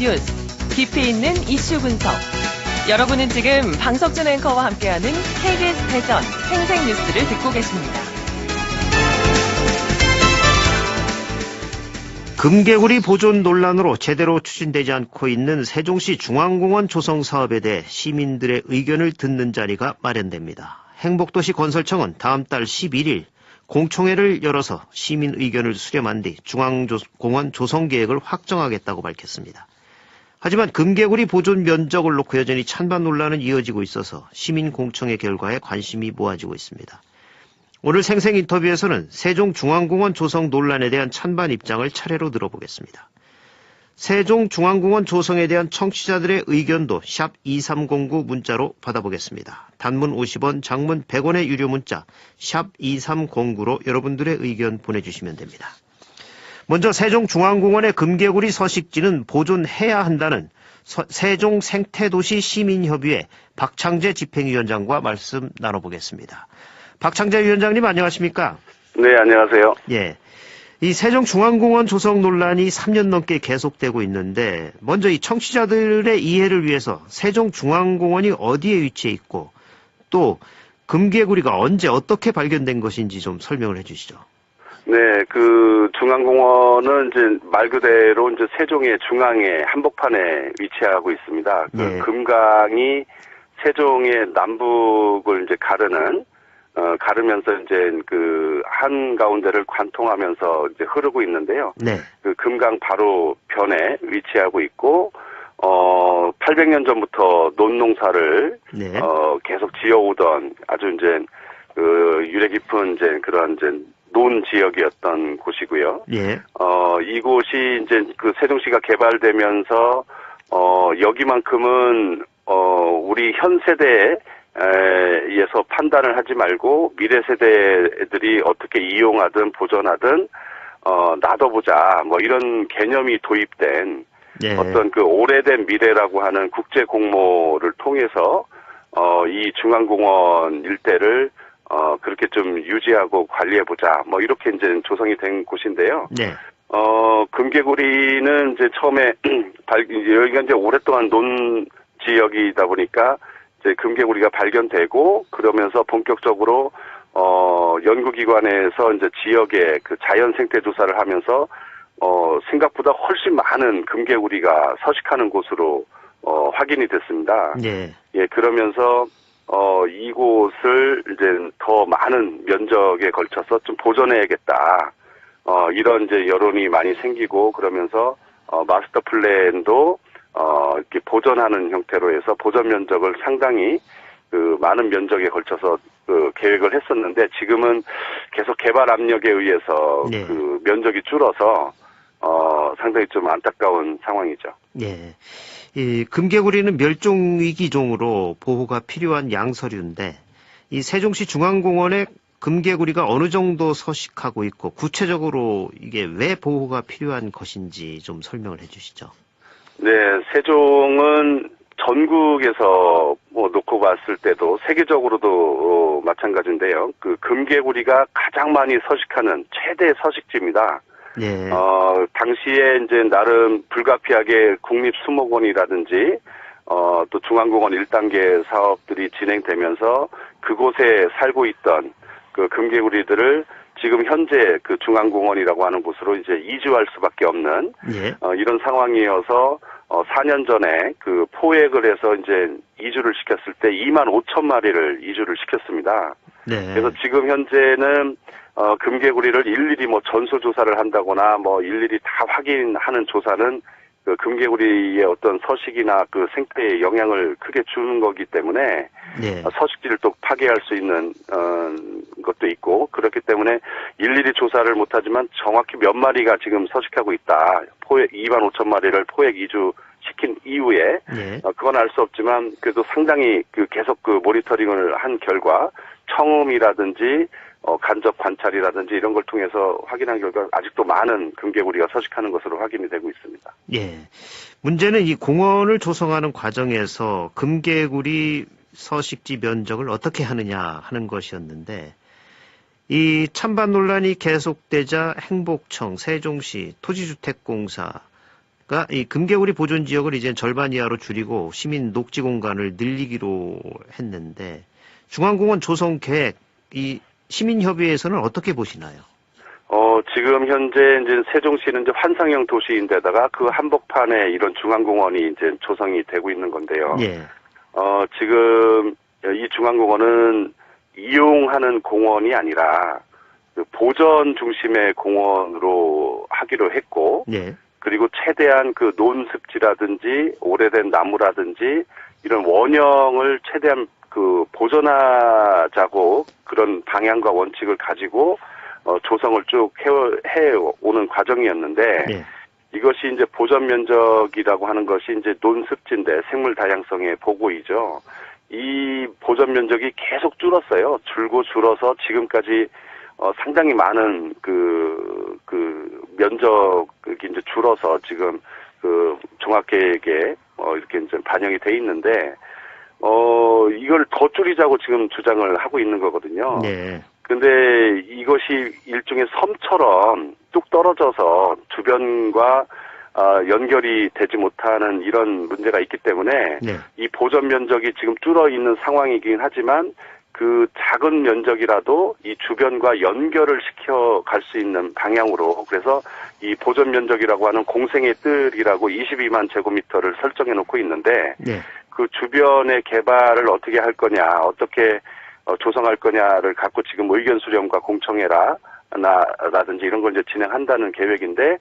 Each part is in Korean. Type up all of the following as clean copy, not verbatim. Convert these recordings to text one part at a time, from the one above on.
뉴스, 깊이 있는 이슈 분석. 여러분은 지금 방석준 앵커와 함께하는 KBS 대전 생생뉴스를 듣고 계십니다. 금개구리 보존 논란으로 제대로 추진되지 않고 있는 세종시 중앙공원 조성 사업에 대해 시민들의 의견을 듣는 자리가 마련됩니다. 행복도시 건설청은 다음 달 11일 공청회를 열어서 시민 의견을 수렴한 뒤 중앙공원 조성 계획을 확정하겠다고 밝혔습니다. 하지만 금개구리 보존 면적을 놓고 여전히 찬반 논란은 이어지고 있어서 시민 공청회 결과에 관심이 모아지고 있습니다. 오늘 생생 인터뷰에서는 세종중앙공원 조성 논란에 대한 찬반 입장을 차례로 들어보겠습니다. 세종중앙공원 조성에 대한 청취자들의 의견도 샵 2309 문자로 받아보겠습니다. 단문 50원, 장문 100원의 유료 문자 샵 2309로 여러분들의 의견 보내주시면 됩니다. 먼저 세종중앙공원의 금개구리 서식지는 보존해야 한다는 세종생태도시 시민협의회 박창재 집행위원장과 말씀 나눠보겠습니다. 박창재 위원장님 안녕하십니까? 네, 안녕하세요. 예. 이 세종중앙공원 조성 논란이 3년 넘게 계속되고 있는데 먼저 이 청취자들의 이해를 위해서 세종중앙공원이 어디에 위치해 있고 또 금개구리가 언제 어떻게 발견된 것인지 좀 설명을 해 주시죠. 네, 그 중앙공원은 이제 말 그대로 이제 세종의 중앙에 한복판에 위치하고 있습니다. 그 네. 금강이 세종의 남북을 이제 가르면서 이제 그 한가운데를 관통하면서 이제 흐르고 있는데요. 네. 그 금강 바로 변에 위치하고 있고, 800년 전부터 논농사를, 네. 계속 지어오던 아주 이제, 유래 깊은 이제 그런 이제 논 지역이었던 곳이고요. 예. 이곳이 이제 그 세종시가 개발되면서, 여기만큼은, 우리 현 세대에 에서 판단을 하지 말고 미래 세대들이 어떻게 이용하든 보존하든 놔둬보자 뭐 이런 개념이 도입된 예. 어떤 그 오래된 미래라고 하는 국제 공모를 통해서 이 중앙공원 일대를 그렇게 좀 유지하고 관리해보자 뭐 이렇게 이제 조성이 된 곳인데요. 네. 금개구리는 이제 처음에 여기가 이제 오랫동안 논 지역이다 보니까 이제 금개구리가 발견되고 그러면서 본격적으로 연구기관에서 이제 지역의 그 자연 생태 조사를 하면서 생각보다 훨씬 많은 금개구리가 서식하는 곳으로 확인이 됐습니다. 네. 예, 그러면서 이곳을 이제 더 많은 면적에 걸쳐서 좀 보존해야겠다. 이런 이제 여론이 많이 생기고 그러면서 마스터 플랜도 이렇게 보존하는 형태로 해서 보존 면적을 상당히 그 많은 면적에 걸쳐서 그 계획을 했었는데 지금은 계속 개발 압력에 의해서 네. 그 면적이 줄어서 상당히 좀 안타까운 상황이죠. 예. 이 금개구리는 멸종위기종으로 보호가 필요한 양서류인데 이 세종시 중앙공원에 금개구리가 어느 정도 서식하고 있고 구체적으로 이게 왜 보호가 필요한 것인지 좀 설명을 해 주시죠. 네, 세종은 전국에서 뭐 놓고 봤을 때도 세계적으로도 마찬가지인데요. 그 금개구리가 가장 많이 서식하는 최대 서식지입니다. 네. 당시에 이제 나름 불가피하게 국립수목원이라든지 또 중앙공원 1단계 사업들이 진행되면서 그곳에 살고 있던 그 금개구리들을 지금 현재 그 중앙공원이라고 하는 곳으로 이제 이주할 수밖에 없는 예. 이런 상황이어서 4년 전에 그 포획을 해서 이제 이주를 시켰을 때 2만 5천 마리를 이주를 시켰습니다. 네. 그래서 지금 현재는 금개구리를 일일이 뭐 전수조사를 한다거나 뭐 일일이 다 확인하는 조사는 그 금개구리의 어떤 서식이나 그 생태에 영향을 크게 주는 거기 때문에 네. 서식지를 또 파괴할 수 있는 것도 있고 그렇기 때문에 일일이 조사를 못하지만 정확히 몇 마리가 지금 서식하고 있다. 포획 2만 5천 마리를 포획 이주시킨 이후에 네. 그건 알 수 없지만 그래도 상당히 그 계속 그 모니터링을 한 결과 청음이라든지 간접 관찰이라든지 이런 걸 통해서 확인한 결과 아직도 많은 금개구리가 서식하는 것으로 확인이 되고 있습니다. 예. 문제는 이 공원을 조성하는 과정에서 금개구리 서식지 면적을 어떻게 하느냐 하는 것이었는데 이 찬반 논란이 계속되자 행복청, 세종시, 토지주택공사 이 금개구리 보존 지역을 이제 절반 이하로 줄이고 시민 녹지 공간을 늘리기로 했는데 중앙공원 조성 계획 이 시민협의회에서는 어떻게 보시나요? 지금 현재 이제 세종시는 이제 환상형 도시인데다가 그 한복판에 이런 중앙공원이 이제 조성이 되고 있는 건데요. 예. 지금 이 중앙공원은 이용하는 공원이 아니라 그 보전 중심의 공원으로 하기로 했고, 예. 그리고 최대한 그 논습지라든지 오래된 나무라든지 이런 원형을 최대한 그 보존하자고 그런 방향과 원칙을 가지고 조성을 쭉 해오는 과정이었는데, 예. 이것이 이제 보전 면적이라고 하는 것이 이제 논습지인데 생물 다양성의 보고이죠. 이 보전 면적이 계속 줄었어요. 줄어서 지금까지 상당히 많은 그 면적이 이제 줄어서 지금 그 종합계획에 이렇게 이제 반영이 돼 있는데, 이걸 더 줄이자고 지금 주장을 하고 있는 거거든요. 네. 근데 이것이 일종의 섬처럼 뚝 떨어져서 주변과 연결이 되지 못하는 이런 문제가 있기 때문에 네. 이 보전 면적이 지금 줄어 있는 상황이긴 하지만 그 작은 면적이라도 이 주변과 연결을 시켜 갈 수 있는 방향으로, 그래서 이 보전 면적이라고 하는 공생의 뜰이라고 22만 제곱미터를 설정해 놓고 있는데, 네. 그 주변의 개발을 어떻게 할 거냐, 어떻게 조성할 거냐를 갖고 지금 의견 수렴과 공청회라든지 이런 걸 이제 진행한다는 계획인데,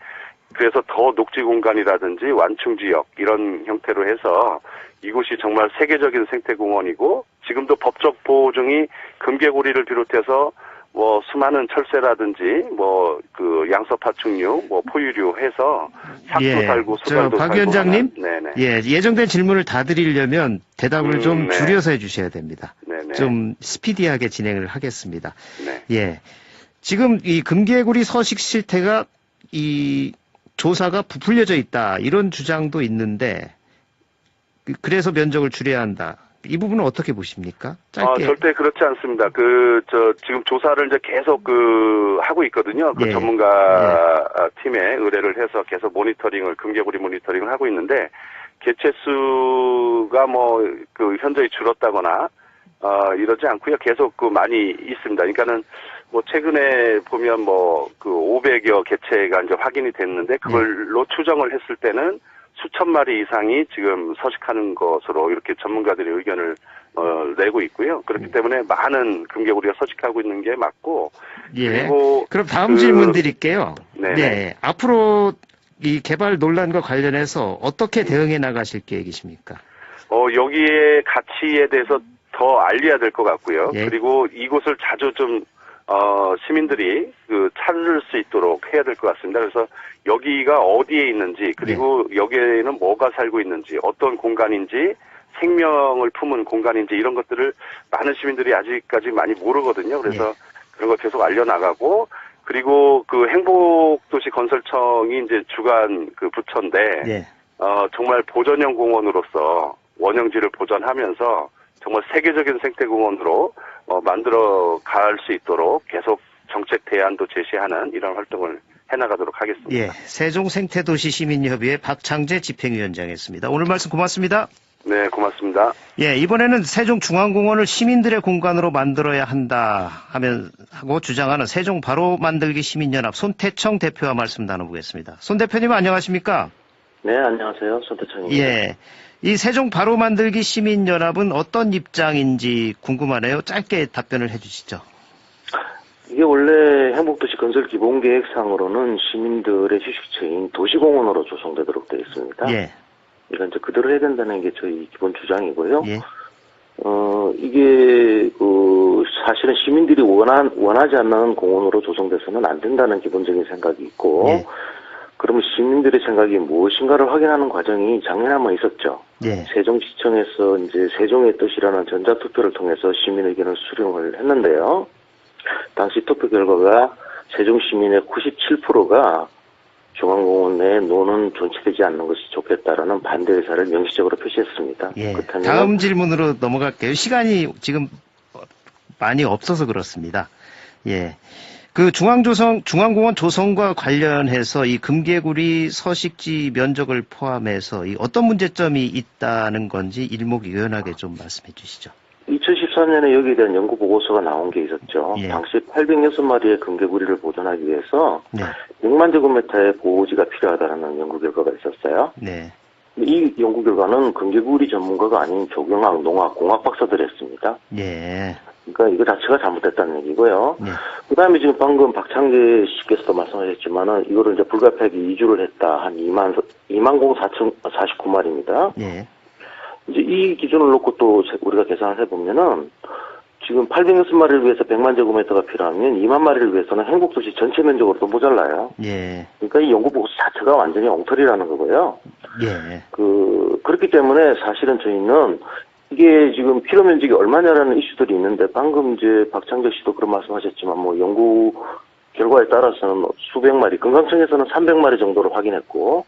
그래서 더 녹지 공간이라든지 완충 지역 이런 형태로 해서 이곳이 정말 세계적인 생태공원이고, 지금도 법적 보증이 금개구리를 비롯해서 뭐 수많은 철새라든지 뭐 그 양서파충류, 뭐 포유류 해서 삭도 예. 살고 수달도 박 살고. 위원장님, 네네. 예, 예정된 질문을 다 드리려면 대답을 좀 네. 줄여서 해주셔야 됩니다. 네네. 좀 스피디하게 진행을 하겠습니다. 네. 예, 지금 이 금개구리 서식 실태가 이 조사가 부풀려져 있다 이런 주장도 있는데, 그래서 면적을 줄여야 한다. 이 부분은 어떻게 보십니까? 짧게. 절대 그렇지 않습니다. 지금 조사를 이제 계속 하고 있거든요. 그 예. 전문가 팀에 의뢰를 해서 계속 금개구리 모니터링을 하고 있는데, 개체수가 현저히 줄었다거나, 이러지 않고요. 계속 많이 있습니다. 그러니까는 최근에 보면 500여 개체가 이제 확인이 됐는데, 그걸로 추정을 했을 때는 수천 마리 이상이 지금 서식하는 것으로 이렇게 전문가들의 의견을 내고 있고요. 그렇기 때문에 많은 금개구리가 서식하고 있는 게 맞고. 예. 그리고 그럼 다음 질문 드릴게요. 네네. 네. 앞으로 이 개발 논란과 관련해서 어떻게 대응해 나가실 계획이십니까? 여기에 가치에 대해서 더 알려야 될 것 같고요. 예. 그리고 이곳을 자주 좀 시민들이 찾을 수 있도록 해야 될 것 같습니다. 그래서 여기가 어디에 있는지, 그리고 여기에는 뭐가 살고 있는지, 어떤 공간인지, 생명을 품은 공간인지 이런 것들을 많은 시민들이 아직까지 많이 모르거든요. 그래서 그런 거 계속 알려나가고, 그리고 행복도시 건설청이 이제 주관 부처인데, 정말 보전형 공원으로서 원형지를 보전하면서 정말 세계적인 생태공원으로 만들어 갈 수 있도록 계속 정책 대안도 제시하는 이런 활동을 해나가도록 하겠습니다. 예, 세종생태도시 시민협의회 박창재 집행위원장이었습니다. 오늘 말씀 고맙습니다. 네, 고맙습니다. 예, 이번에는 세종중앙공원을 시민들의 공간으로 만들어야 한다 하고 주장하는 세종 바로 만들기 시민연합 손태청 대표와 말씀 나눠보겠습니다. 손 대표님 안녕하십니까? 네, 안녕하세요. 손태청입니다. 예. 이 세종 바로 만들기 시민연합은 어떤 입장인지 궁금하네요. 짧게 답변을 해주시죠. 이게 원래 행복도시 건설 기본계획상으로는 시민들의 휴식처인 도시공원으로 조성되도록 되어 있습니다. 예. 그러니까 이제 그대로 해야 된다는 게 저희 기본 주장이고요. 예. 이게 사실은 시민들이 원하지 않는 공원으로 조성돼서는 안 된다는 기본적인 생각이 있고, 예. 그러면 시민들의 생각이 무엇인가를 확인하는 과정이 작년에 한번 있었죠. 예. 세종시청에서 이제 세종의 뜻이라는 전자투표를 통해서 시민 의견을 수렴을 했는데요. 당시 투표 결과가 세종 시민의 97%가 중앙공원 내에 노는 존치되지 않는 것이 좋겠다라는 반대 의사를 명시적으로 표시했습니다. 예. 그렇다면 다음 질문으로 넘어갈게요. 시간이 지금 많이 없어서 그렇습니다. 예. 그 중앙공원 조성과 관련해서 이 금개구리 서식지 면적을 포함해서 이 어떤 문제점이 있다는 건지 일목요연하게 좀 말씀해 주시죠. 2014년에 여기에 대한 연구 보고서가 나온 게 있었죠. 예. 당시 806마리의 금개구리를 보존하기 위해서 네. 100만 제곱미터의 보호지가 필요하다는 연구 결과가 있었어요. 네. 이 연구 결과는 금개구리 전문가가 아닌 조경학, 농학, 공학 박사들이 했습니다. 예. 그러니까 이거 자체가 잘못됐다는 얘기고요. 네. 그 다음에 지금 방금 박창재 씨께서도 말씀하셨지만은 이거를 이제 불가피하게 이주를 했다. 한 20,449마리입니다. 예. 이제 이 기준을 놓고 또 우리가 계산을 해보면은 지금 806마리를 위해서 100만 제곱미터가 필요하면 2만 마리를 위해서는 행복도시 전체 면적으로도 모자라요. 예. 그러니까 이 연구 보고서 자체가 완전히 엉터리라는 거고요. 예. 그렇기 때문에 사실은 저희는 이게 지금 필요 면적이 얼마냐라는 이슈들이 있는데 방금 이제 박창재 씨도 그런 말씀하셨지만 뭐 연구 결과에 따라서는 수백 마리, 금강청에서는 300마리 정도를 확인했고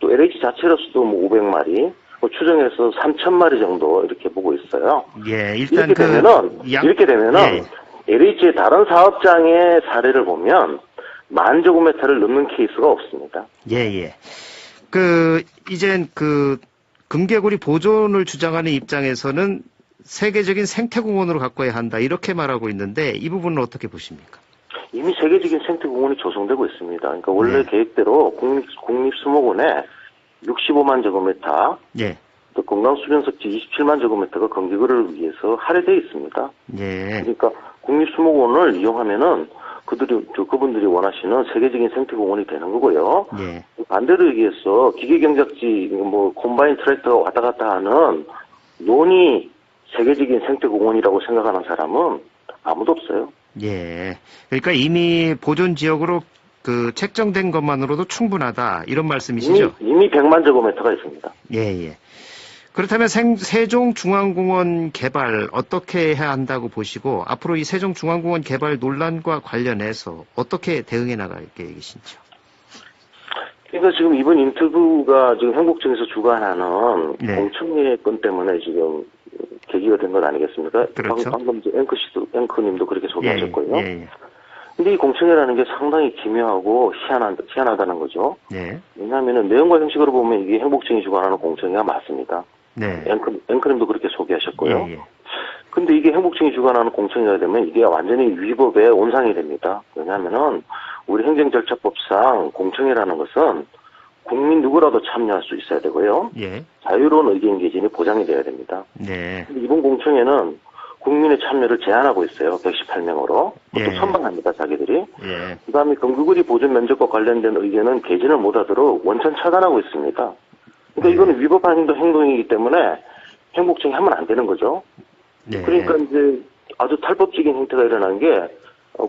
또 LH 자체로서도 뭐 500마리, 추정해서 3,000마리 정도 이렇게 보고 있어요. 예. 일단 이렇게 되면은 예. LH의 다른 사업장의 사례를 보면 10,000제곱미터를 넘는 케이스가 없습니다. 예. 이젠 금개구리 보존을 주장하는 입장에서는 세계적인 생태공원으로 가꿔야 한다. 이렇게 말하고 있는데 이 부분은 어떻게 보십니까? 이미 세계적인 생태공원이 조성되고 있습니다. 그러니까 원래 계획대로 국립수목원에 65만 제곱미터, 예. 또 건강수변석지 27만 제곱미터가 금개구리를 위해서 할애되어 있습니다. 예. 그러니까 국립수목원을 이용하면은 그분들이 원하시는 세계적인 생태공원이 되는 거고요. 예. 반대로 얘기해서 기계경작지, 콤바인 트랙터가 왔다 갔다 하는 논이 세계적인 생태공원이라고 생각하는 사람은 아무도 없어요. 예. 그러니까 이미 보존 지역으로 책정된 것만으로도 충분하다. 이런 말씀이시죠? 이미 100만 제곱미터가 있습니다. 예. 그렇다면 세종중앙공원 개발 어떻게 해야 한다고 보시고 앞으로 이 세종중앙공원 개발 논란과 관련해서 어떻게 대응해 나갈 계획이신지요? 그러니까 지금 이번 인터뷰가 지금 행복청에서 주관하는 네. 공청회 건 때문에 지금 계기가 된 것 아니겠습니까? 그렇죠. 방금 이제 앵커님도 그렇게 소개하셨고요. 예. 근데 이 공청회라는 게 상당히 기묘하고 희한하다는 거죠. 네. 왜냐하면 내용과 형식으로 보면 이게 행복청이 주관하는 공청회가 맞습니다. 네. 앵커님도 그렇게 소개하셨고요. 예. 근데 이게 행복청이 주관하는 공청회가 되면 이게 완전히 위법의 온상이 됩니다. 왜냐하면은 우리 행정절차법상 공청회라는 것은 국민 누구라도 참여할 수 있어야 되고요. 예. 자유로운 의견 개진이 보장이 돼야 됩니다. 네. 근데 이번 공청회는 국민의 참여를 제한하고 있어요. 118명으로. 예. 또 선방합니다, 자기들이. 예. 그 다음에 금개구리 보존 면적과 관련된 의견은 개진을 못하도록 원천 차단하고 있습니다. 그러니까 이거는 위법한 행동이기 때문에 행복청이 하면 안 되는 거죠. 네. 그러니까 이제 아주 탈법적인 행태가 일어난 게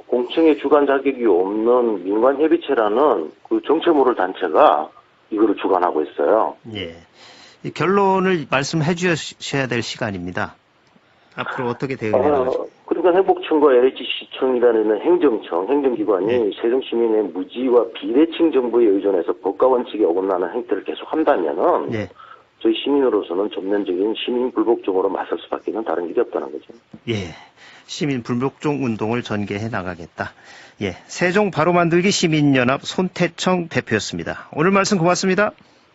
공청회 주관 자격이 없는 민관협의체라는 그 정체 모를 단체가 이거를 주관하고 있어요. 예. 이 결론을 말씀해 주셔야 될 시간입니다. 앞으로 어떻게 대응해 나가죠? 그러니까 행복청과 LH시청이라는 행정기관이 네. 세종시민의 무지와 비대칭 정부에 의존해서 법과 원칙에 어긋나는 행태를 계속 한다면은 네. 저희 시민으로서는 전면적인 시민 불복종으로 맞설 수밖에 는 다른 길이 없다는 거죠. 예. 시민 불복종 운동을 전개해 나가겠다. 예. 세종 바로 만들기 시민연합 손태청 대표였습니다. 오늘 말씀 고맙습니다.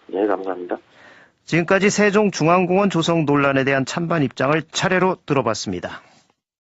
네, 감사합니다. 지금까지 세종중앙공원 조성 논란에 대한 찬반 입장을 차례로 들어봤습니다.